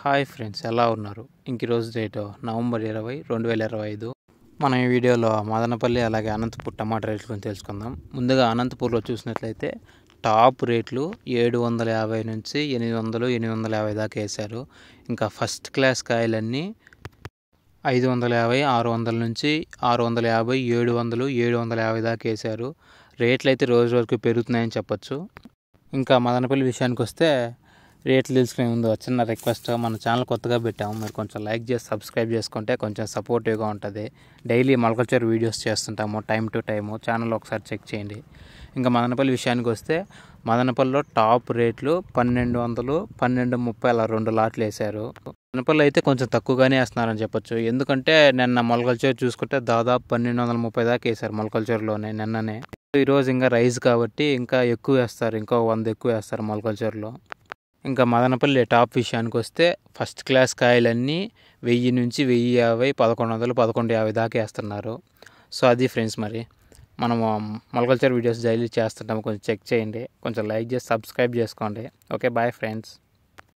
Hi friends, ఎలా ఉన్నారు? ఈరోజు డేట్ నవంబర్ 20, 2025. మనం ఈ వీడియోలో మదనపల్లి అలాగే అనంతపూర్ టమాటా రేట్ల గురించి తెలుసుకుందాం. ముందుగా అనంతపూర్లో చూసినట్లయితే టాప్ రేట్లు 750 నుంచి 800, 850 దాకా వేశారు. ఇంకా ఫస్ట్ క్లాస్ కాయలన్నీ 550, 600 నుంచి 650, 700, 750 దాకా వేశారు. రేట్లు అయితే రోజు రోజుకు పెరుగుతున్నాయని చెప్పొచ్చు. ఇంకా మదనపల్లి విషయానికి వస్తే రేట్లు తెలుసుకునే ముందు చిన్న రిక్వెస్ట్, మన ఛానల్ కొత్తగా పెట్టాము, మీరు కొంచెం లైక్ చేసి సబ్స్క్రైబ్ చేసుకుంటే కొంచెం సపోర్టివ్గా ఉంటుంది. డైలీ మొలకల్చర్ వీడియోస్ చేస్తుంటాము టైం టు టైము, ఛానల్ ఒకసారి చెక్ చేయండి. ఇంకా మదనపల్లి విషయానికి వస్తే మదనపల్లిలో టాప్ రేట్లు 1200, 1230 అలా 2 లాట్లు వేశారు. మదనపల్లి అయితే కొంచెం తక్కువగానే వేస్తున్నారని చెప్పొచ్చు. ఎందుకంటే నిన్న మొలకల్చర్ చూసుకుంటే దాదాపు 1230 దాకా వేశారు మొలకల్చర్లోనే నిన్ననే. ఈరోజు ఇంకా రైస్ కాబట్టి ఇంకా ఎక్కువ వేస్తారు, ఇంకో 100 ఎక్కువ వేస్తారు మొలకల్చర్లో. ఇంకా మదనపల్లి టాప్ విషయానికి వస్తే ఫస్ట్ క్లాస్ కాయలన్నీ 1000 నుంచి 1050, 1100, 1150 దాకా వేస్తున్నారు. సో అది ఫ్రెండ్స్, మరి మనము మొలకల్చర్ వీడియోస్ డైలీ చేస్తుంటాము, కొంచెం చెక్ చేయండి, కొంచెం లైక్ చేసి సబ్స్క్రైబ్ చేసుకోండి. Okay, bye friends.